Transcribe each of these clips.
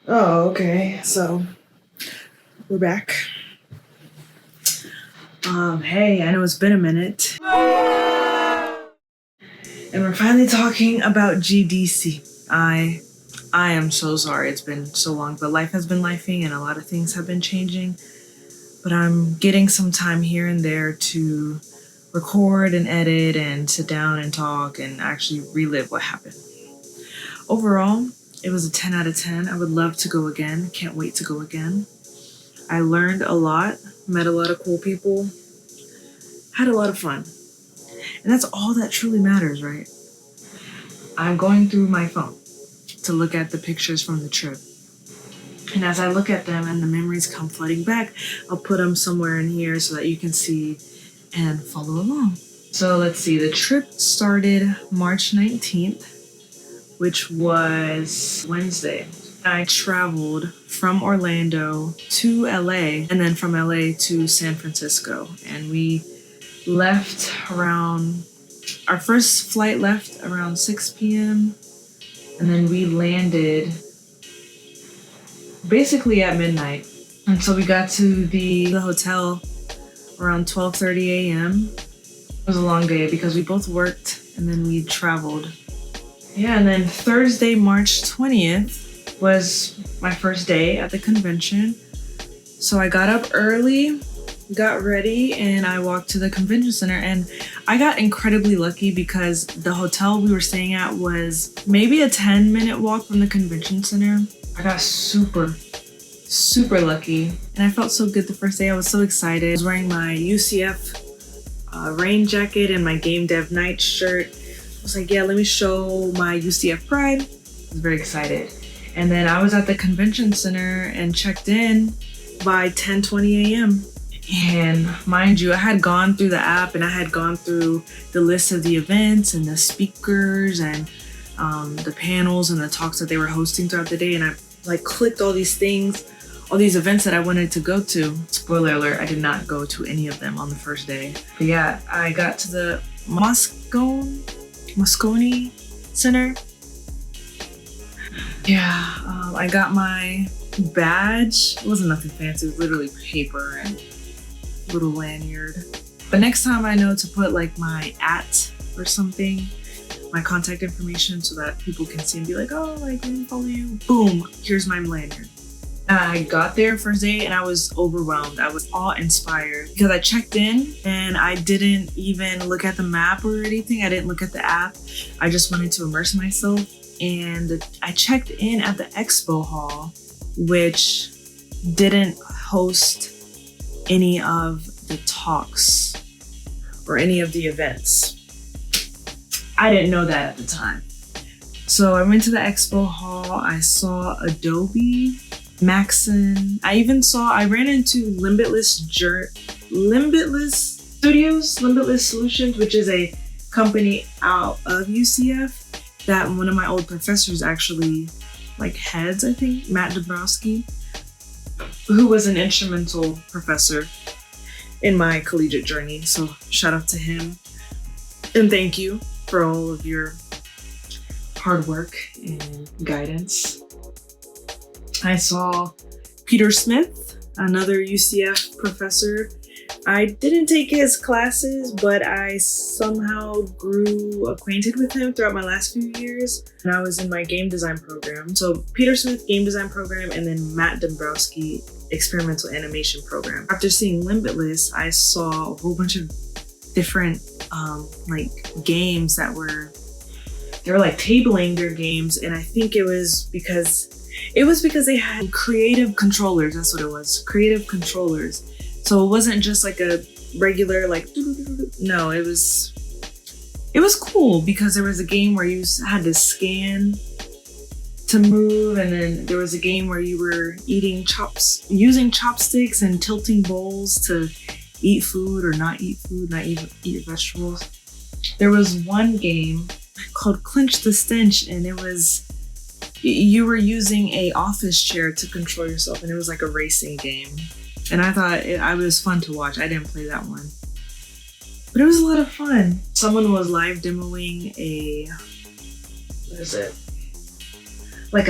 Oh, okay. So we're back. Hey, I know it's been a minute. And we're finally talking about GDC. I am so sorry it's been so long, but life has been lifing and a lot of things have been changing. But I'm getting some time here and there to record and edit and sit down and talk and actually relive what happened. Overall, it was a 10 out of 10. I would love to go again. Can't wait to go again. I learned a lot, met a lot of cool people, had a lot of fun. And that's all that truly matters, right? I'm going through my phone to look at the pictures from the trip. And as I look at them and the memories come flooding back, I'll put them somewhere in here so that you can see and follow along. So let's see, the trip started March 19th, which was Wednesday. I traveled from Orlando to LA and then from LA to San Francisco. And we left our first flight left around 6 p.m. And then we landed basically at midnight. And so we got to the hotel around 12:30 a.m. It was a long day because we both worked and then we traveled. Yeah, and then Thursday, March 20th was my first day at the convention. So I got up early, got ready, and I walked to the convention center. And I got incredibly lucky because the hotel we were staying at was maybe a 10-minute walk from the convention center. I got super lucky. And I felt so good the first day. I was so excited. I was wearing my UCF rain jacket and my game dev night shirt. I was like, yeah, let me show my UCF pride. I was very excited. And then I was at the convention center and checked in by 10:20 a.m. And mind you, I had gone through the app and I had gone through the list of the events and the speakers and the panels and the talks that they were hosting throughout the day. And I clicked all these things, all these events that I wanted to go to. Spoiler alert, I did not go to any of them on the first day. But yeah, I got to the Moscone Center. Yeah, I got my badge. It wasn't nothing fancy, it was literally paper and little lanyard. But next time I know to put like my @ or something, my contact information, so that people can see and be like, oh, like, let me follow you. Boom, here's my lanyard. And I got there first day and I was overwhelmed. I was awe-inspired because I checked in and I didn't even look at the map or anything. I didn't look at the app. I just wanted to immerse myself. And I checked in at the expo hall, which didn't host any of the talks or any of the events. I didn't know that at the time. So I went to the expo hall. I saw Adobe, Maxon. I ran into Limitless Solutions, which is a company out of UCF that one of my old professors actually heads, I think, Matt Dabrowski, who was an instrumental professor in my collegiate journey. So shout out to him. And thank you for all of your hard work and guidance. I saw Peter Smith, another UCF professor. I didn't take his classes, but I somehow grew acquainted with him throughout my last few years. And I was in my game design program. So Peter Smith game design program and then Matt Dombrowski experimental animation program. After seeing Limitless, I saw a whole bunch of different games they were tabling their games. And I think it was because they had creative controllers. That's what it was, creative controllers. So it wasn't just like a regular no, it was cool because there was a game where you had to scan to move, and then there was a game where you were using chopsticks and tilting bowls to eat food or not eat food, not even eat vegetables. There was one game called Clinch the Stench, and you were using a office chair to control yourself, and it was like a racing game. And I thought it was fun to watch. I didn't play that one, but it was a lot of fun. Someone was live demoing a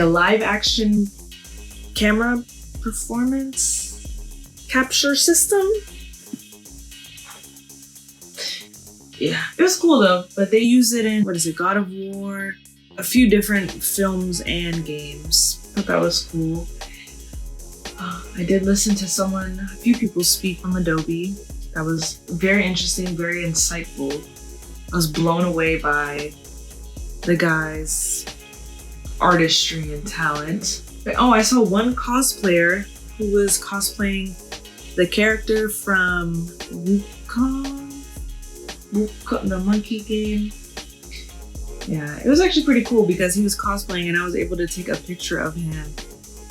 live action camera performance capture system. Yeah, it was cool though, but they use it in, God of War, a few different films and games. I thought that was cool. I did listen to a few people speak from Adobe. That was very interesting, very insightful. I was blown away by the guy's artistry and talent. But, I saw one cosplayer who was cosplaying the character from Wukong, the monkey game. Yeah, it was actually pretty cool because he was cosplaying and I was able to take a picture of him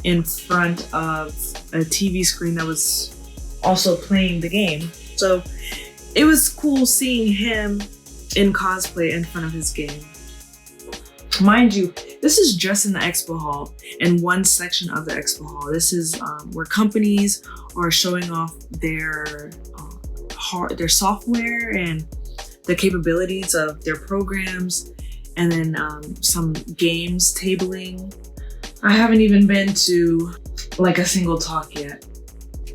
in front of a TV screen that was also playing the game. So it was cool seeing him in cosplay in front of his game. Mind you, this is just in the expo hall, in one section of the expo hall. This is where companies are showing off their software and the capabilities of their programs, and then some games tabling. I haven't even been to like a single talk yet.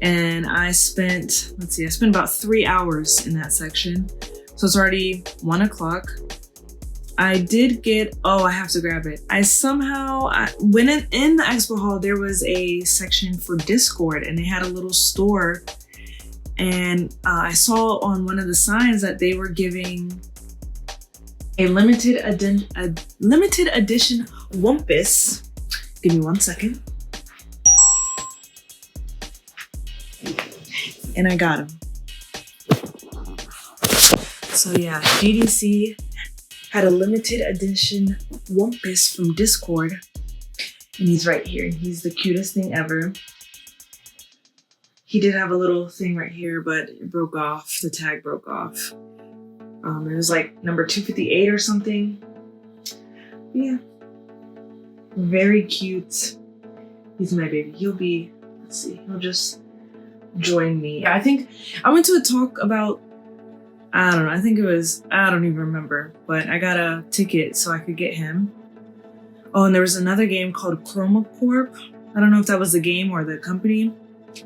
And I spent about 3 hours in that section. So it's already 1 o'clock. I did get, I have to grab it. When in the expo hall, there was a section for Discord and they had a little store. And I saw on one of the signs that they were giving a limited edition Wumpus. Give me 1 second. And I got him. So yeah, GDC had a limited edition Wumpus from Discord. And he's right here. And he's the cutest thing ever. He did have a little thing right here, but it broke off. The tag broke off. It was like number 258 or something. Yeah. Very cute. He's my baby. He'll just join me. Yeah, I think I went to a talk about, I don't even remember, but I got a ticket so I could get him. Oh, and there was another game called Chroma Corp. I don't know if that was the game or the company.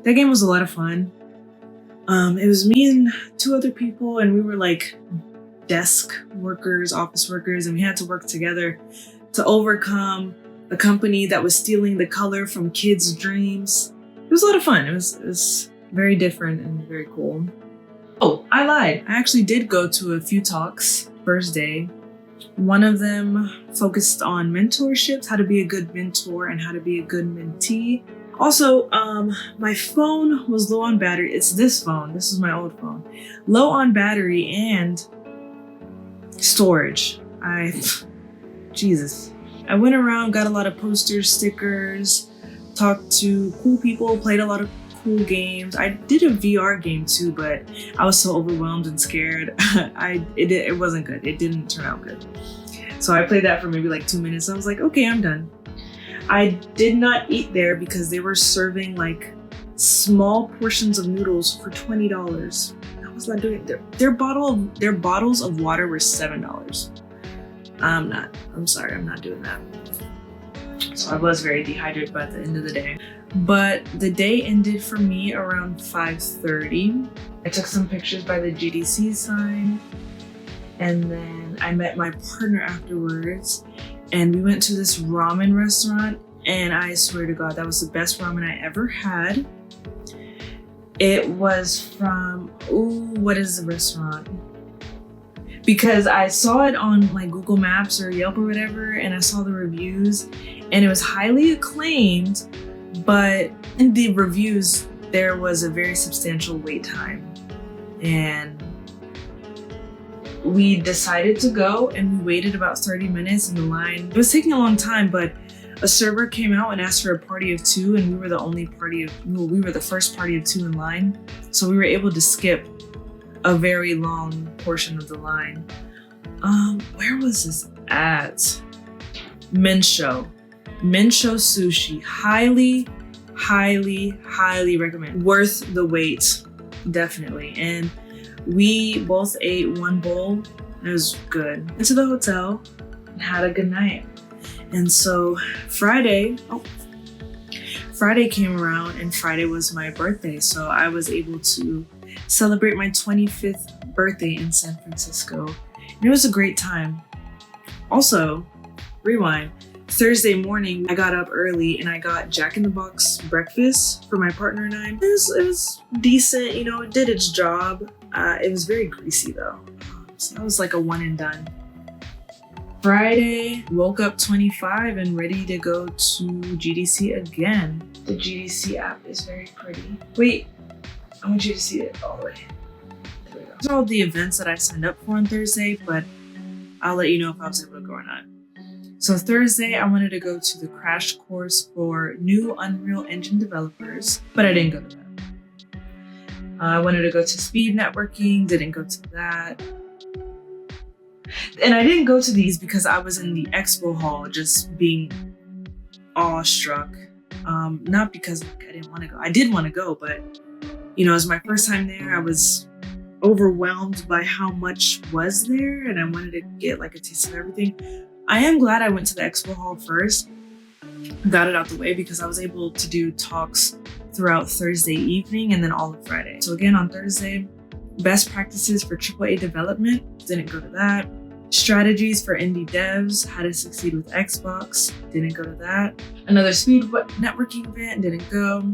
That game was a lot of fun. It was me and 2 other people, and we were like desk workers, office workers, and we had to work together to overcome a company that was stealing the color from kids' dreams. It was a lot of fun. It was very different and very cool. Oh, I lied. I actually did go to a few talks first day. One of them focused on mentorships, how to be a good mentor and how to be a good mentee. Also, my phone was low on battery. It's this phone. This is my old phone. Low on battery and storage. Jesus. I went around, got a lot of posters, stickers, talked to cool people, played a lot of cool games. I did a VR game too, but I was so overwhelmed and scared. It wasn't good. It didn't turn out good. So I played that for maybe like 2 minutes. I was like, okay, I'm done. I did not eat there because they were serving like small portions of noodles for $20. I was not doing it. Their bottles of water were $7. I'm sorry, I'm not doing that. So I was very dehydrated by the end of the day. But the day ended for me around 5:30. I took some pictures by the GDC sign, and then I met my partner afterwards, and we went to this ramen restaurant, and I swear to God, that was the best ramen I ever had. It was from, what is the restaurant? Because I saw it on like Google Maps or Yelp or whatever, and I saw the reviews, and it was highly acclaimed, but in the reviews, there was a very substantial wait time. And we decided to go, and we waited about 30 minutes in the line. It was taking a long time, but a server came out and asked for a party of 2, and we were the first party of 2 in line. So we were able to skip a very long portion of the line. Where was this at? Mensho Sushi. Highly, highly, highly recommend. Worth the wait, definitely. And we both ate 1 bowl. It was good. Went to the hotel and had a good night. And so Friday Friday came around and Friday was my birthday. So I was able to celebrate my 25th birthday in San Francisco. And it was a great time. Also, rewind, Thursday morning, I got up early and I got Jack in the Box breakfast for my partner and I. It was decent, you know, it did its job. It was very greasy though. So that was like a one and done. Friday, woke up 25 and ready to go to GDC again. The GDC app is very pretty. Wait, I want you to see it all the way. There we go. These are all the events that I signed up for on Thursday, but I'll let you know if I was able to go or not. So Thursday, I wanted to go to the crash course for new Unreal Engine developers, but I didn't go to that. I wanted to go to speed networking, didn't go to that. And I didn't go to these because I was in the expo hall just being awestruck. Not because I didn't want to go. I did want to go, but you know, it was my first time there. I was overwhelmed by how much was there and I wanted to get like a taste of everything. I am glad I went to the expo hall first, got it out the way because I was able to do talks throughout Thursday evening and then all of Friday. So again, on Thursday, best practices for AAA development, didn't go to that. Strategies for indie devs, how to succeed with Xbox, didn't go to that. Another speed networking event, didn't go.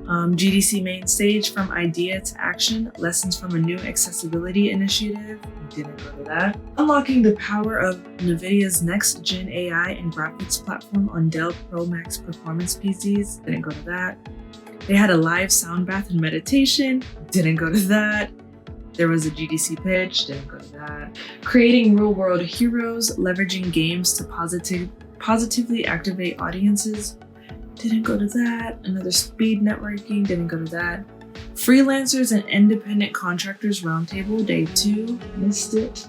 GDC main stage, from idea to action, lessons from a new accessibility initiative, didn't go to that. Unlocking the power of NVIDIA's next gen AI and graphics platform on Dell Pro Max performance PCs, didn't go to that. They had a live sound bath and meditation, didn't go to that. There was a GDC pitch, didn't go to that. Creating real world heroes, leveraging games to positively activate audiences, didn't go to that. Another speed networking, didn't go to that. Freelancers and independent contractors roundtable, day 2, missed it.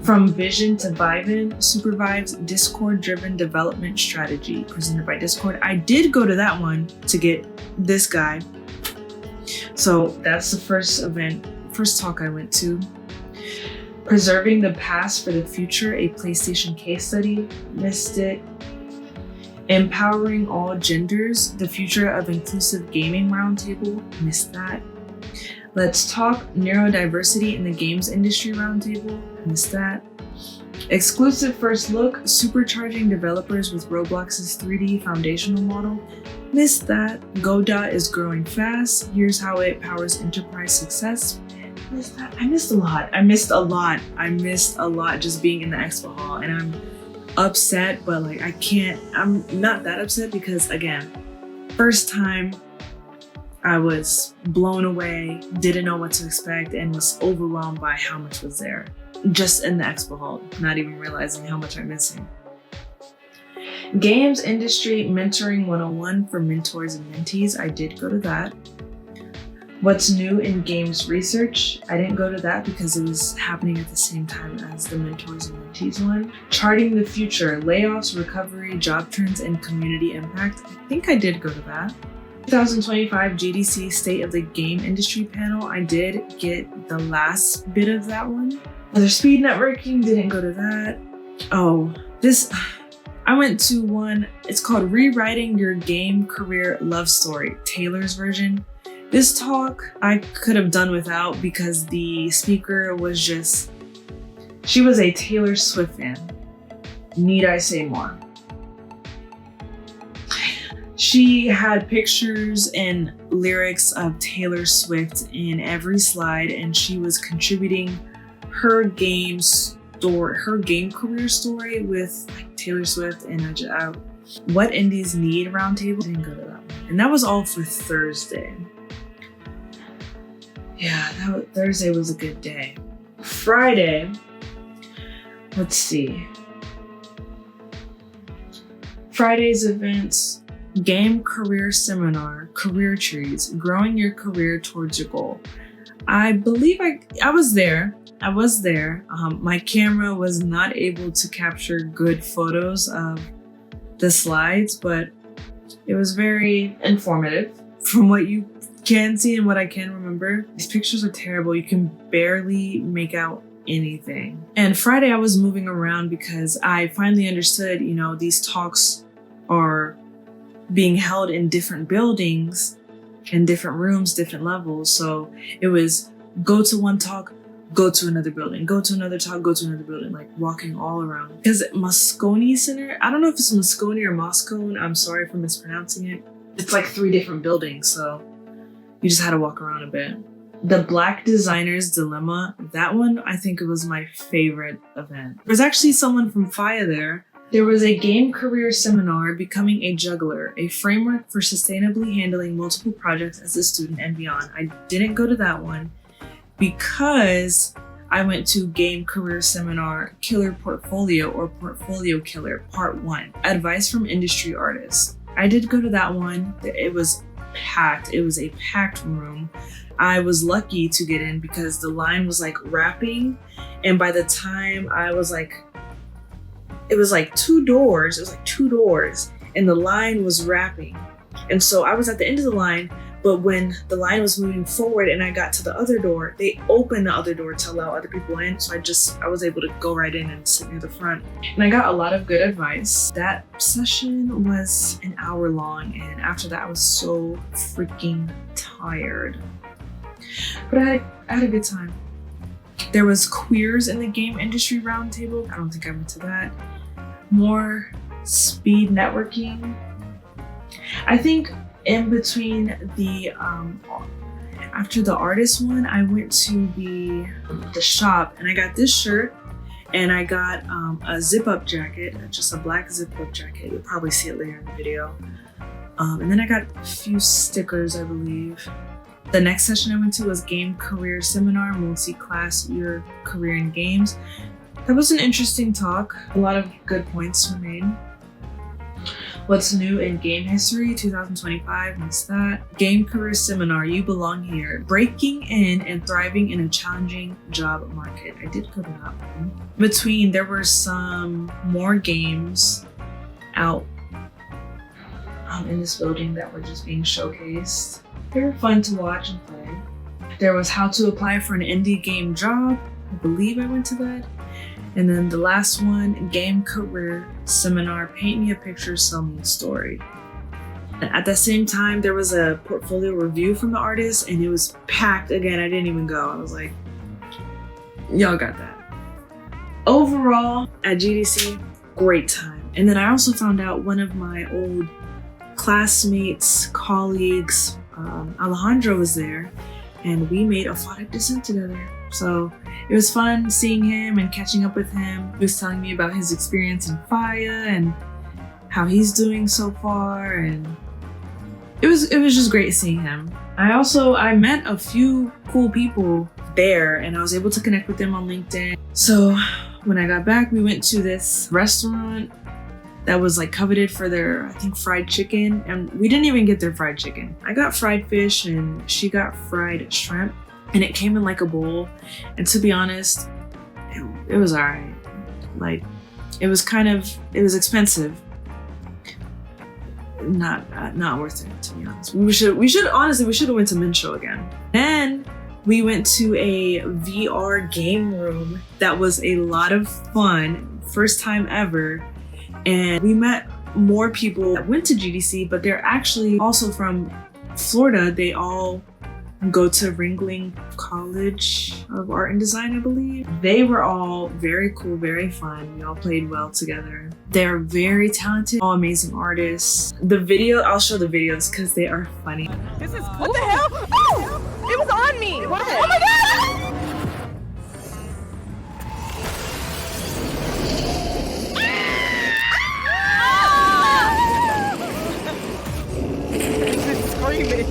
From Vision to Vivin, Supervive's Discord-driven development strategy, presented by Discord. I did go to that one to get this guy. So that's the first talk I went to. Preserving the Past for the Future, a PlayStation case study, missed it. Empowering All Genders, the Future of Inclusive Gaming Roundtable, missed that. Let's Talk Neurodiversity in the Games Industry Roundtable, missed that. Exclusive First Look, Supercharging Developers with Roblox's 3D Foundational Model, missed that. Godot is growing fast, here's how it powers enterprise success, missed that. I missed a lot just being in the expo hall, and I'm upset, but like I'm not that upset because again, first time, I was blown away, didn't know what to expect, and was overwhelmed by how much was there. Just in the expo hall, not even realizing how much I'm missing. Games Industry Mentoring 101 for mentors and mentees, I did go to that. What's new in games research? I didn't go to that because it was happening at the same time as the mentors and mentees one. Charting the future, layoffs, recovery, job trends, and community impact. I think I did go to that. 2025 GDC State of the Game Industry panel. I did get the last bit of that one. Other speed networking, didn't go to that. I went to one, it's called Rewriting Your Game Career Love Story, Taylor's version. This talk I could have done without because the speaker was she was a Taylor Swift fan. Need I say more? She had pictures and lyrics of Taylor Swift in every slide, and she was contributing her game career story with like Taylor Swift and What Indies Need roundtable. Didn't go to that one. And that was all for Thursday. Yeah, Thursday was a good day. Friday, let's see. Friday's events, Game Career Seminar, Career Trees, Growing Your Career Towards Your Goal. I believe I was there. My camera was not able to capture good photos of the slides, but it was very informative from what you can see and what I can remember. These pictures are terrible. You can barely make out anything. And Friday I was moving around because I finally understood, these talks are being held in different buildings, in different rooms, different levels. So it was go to one talk, go to another building, go to another talk, go to another building, like walking all around. Because Moscone Center, I don't know if it's Moscone or Moscone, I'm sorry for mispronouncing it. It's like 3 different buildings, so you just had to walk around a bit. The Black Designer's Dilemma, that one I think it was my favorite event. There's actually someone from FIA there. There was a game career seminar, Becoming a Juggler, a framework for sustainably handling multiple projects as a student and beyond. I didn't go to that one because I went to Game Career Seminar Killer Portfolio or Portfolio Killer Part 1, Advice from Industry Artists. I did go to that one. It was packed. It was a packed room. I was lucky to get in because the line was like wrapping, and by the time I was like, it was like 2 doors. It was like 2 doors, and the line was wrapping. And so I was at the end of the line, but when the line was moving forward and I got to the other door, they opened the other door to allow other people in. So I was able to go right in and sit near the front. And I got a lot of good advice. That session was an hour long, and after that I was so freaking tired. But I had a good time. There was queers in the game industry roundtable. I don't think I went to that. More speed networking. I think in between the after the artist one, I went to the shop and I got this shirt and I got a zip-up jacket, just a black zip-up jacket. You'll probably see it later in the video. And then I got a few stickers, I believe. The next session I went to was Game Career Seminar, Multi-Class Year Career in Games. That was an interesting talk. A lot of good points were made. What's new in game history, 2025, missed that. Game Career Seminar, You Belong Here. Breaking in and thriving in a challenging job market. I did go to that one. Between, there were some more games out in this building that were just being showcased. They were fun to watch and play. There was how to apply for an indie game job. I believe I went to that. And then the last one, Game Career Seminar, Paint Me a Picture, Sell Me a Story. And at the same time, there was a portfolio review from the artist and it was packed again. I didn't even go. I was like, y'all got that. Overall, at GDC, great time. And then I also found out one of my old classmates, colleagues, Alejandro was there, and we made a phonic descent together. So it was fun seeing him and catching up with him. He was telling me about his experience in FIA and how he's doing so far, and it was just great seeing him. I met a few cool people there, and I was able to connect with them on LinkedIn. So when I got back, we went to this restaurant that was like coveted for their, I think, fried chicken, and we didn't even get their fried chicken. I got fried fish and she got fried shrimp, and it came in like a bowl. And to be honest, it was all right. Like, it was expensive. Not worth it, to be honest. We should have went to Men's Show again. Then we went to a VR game room that was a lot of fun, first time ever. And we met more people that went to GDC, but they're actually also from Florida. They all go to Ringling College of Art and Design, I believe. They were all very cool, very fun. We all played well together. They're very talented, all amazing artists. I'll show the videos because they are funny. This is cool. What the hell? Oh! It was on me! What? Oh my god! Screaming.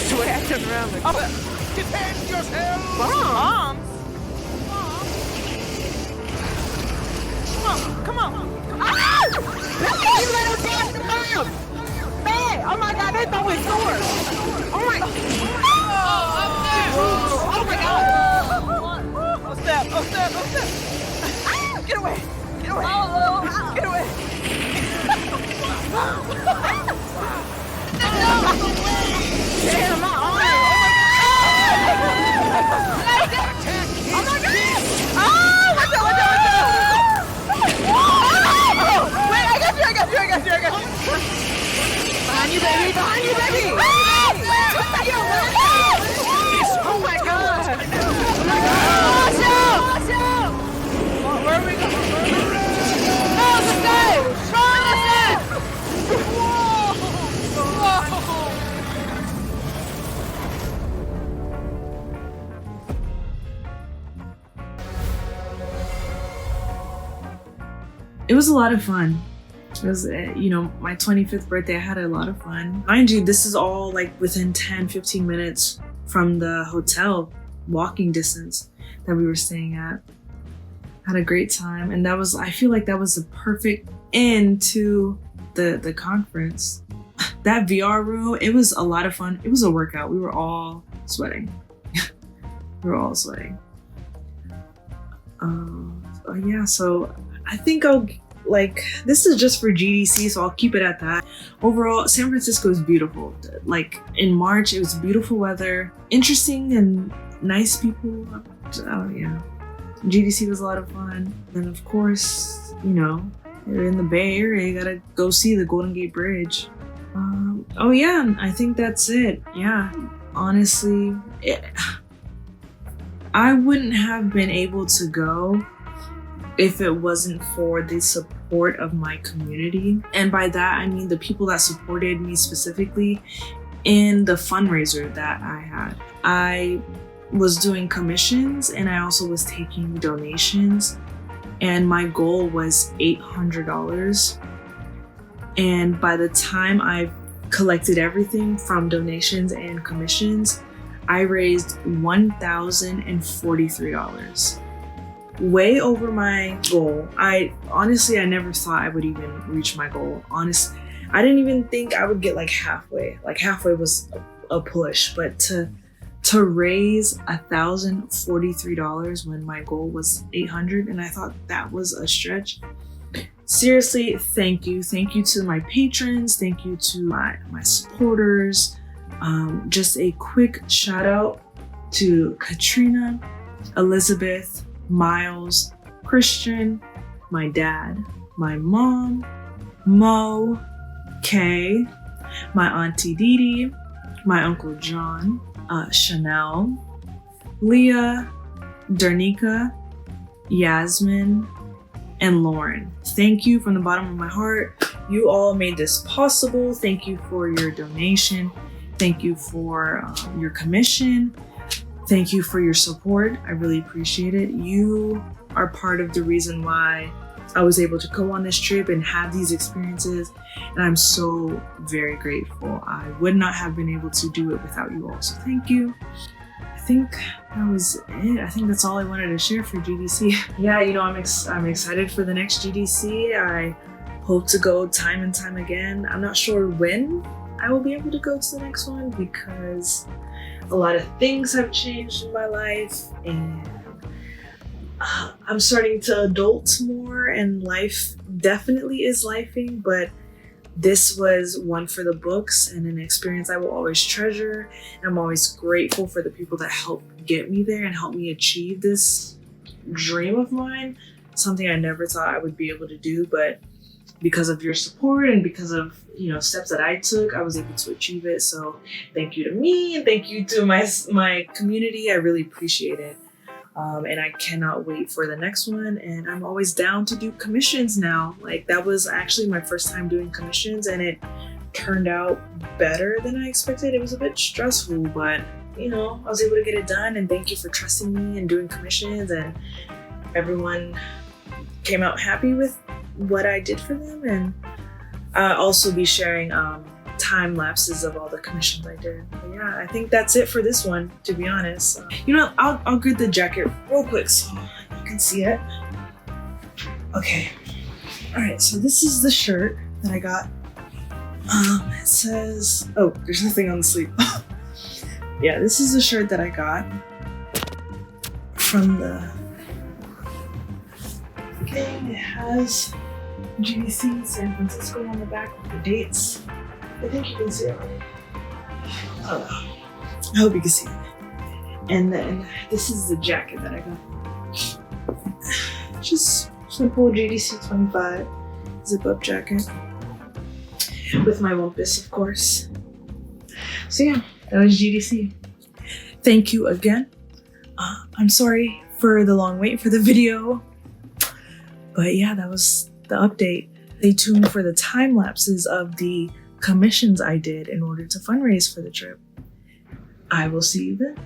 The way I turned around, like, defend yourself! Bombs? Come on! Ah! You let her pass the bomb! Man! Oh my god, they throwing swords! Oh my! Oh my god! Oh step! Ah! Get away! Get away! Get away! Damn, my arm! Oh my god! Oh, what's up? Oh, wait, I got you! it was a lot of fun. It was, my 25th birthday, I had a lot of fun. Mind you, this is all like within 10-15 minutes from the hotel, walking distance that we were staying at. Had a great time, and I feel like that was the perfect end to the conference. That VR room, it was a lot of fun. It was a workout. We were all sweating. Yeah, so I think this is just for GDC, so I'll keep it at that. Overall, San Francisco is beautiful. Like in March, it was beautiful weather, interesting and nice people. Yeah. GDC was a lot of fun. And of course, you're in the Bay Area, you gotta go see the Golden Gate Bridge. I think that's it. Yeah, honestly, I wouldn't have been able to go if it wasn't for the support of my community. And by that, I mean the people that supported me specifically in the fundraiser that I had. I was doing commissions, and I also was taking donations, and my goal was $800. And by the time I collected everything from donations and commissions, I raised $1,043. Way over my goal. I never thought I would even reach my goal. Honestly, I didn't even think I would get like halfway. Like halfway was a push, but to raise $1,043 when my goal was $800, and I thought that was a stretch. Seriously, thank you to my patrons, thank you to my supporters. Just a quick shout out to Katrina, Elizabeth, Miles, Christian, my dad, my mom, Mo, Kay, my auntie Dee, my uncle John, Chanel, Leah, Darnika, Yasmin, and Lauren. Thank you from the bottom of my heart. You all made this possible. Thank you for your donation. Thank you for your commission. Thank you for your support. I really appreciate it. You are part of the reason why I was able to go on this trip and have these experiences, and I'm so very grateful. I would not have been able to do it without you all, so thank you. I think that was it. I think that's all I wanted to share for GDC. Yeah, I'm excited for the next GDC. I hope to go time and time again. I'm not sure when I will be able to go to the next one because a lot of things have changed in my life, and I'm starting to adult more, and life definitely is lifing, but this was one for the books and an experience I will always treasure. And I'm always grateful for the people that helped get me there and help me achieve this dream of mine, something I never thought I would be able to do, but because of your support and because of steps that I took, I was able to achieve it. So thank you to me, and thank you to my community. I really appreciate it. And I cannot wait for the next one. And I'm always down to do commissions now. Like, that was actually my first time doing commissions, and it turned out better than I expected. It was a bit stressful, but I was able to get it done. And thank you for trusting me and doing commissions, and everyone came out happy with what I did for them. And I'll also be sharing time lapses of all the commissions I did. But yeah, I think that's it for this one, to be honest. I'll grid the jacket real quick so you can see it. Okay. All right, so this is the shirt that I got. It says, there's nothing on the sleeve. Yeah, this is the shirt that I got from the thing. It has GDC San Francisco on the back with the dates. I think you can see it right. I hope you can see it. And then this is the jacket that I got. Just simple GDC 25 zip-up jacket with my Wumpus, of course. So yeah, that was GDC. Thank you again. I'm sorry for the long wait for the video, but yeah, that was the update. Stay tuned for the time lapses of the commissions I did in order to fundraise for the trip. I will see you then.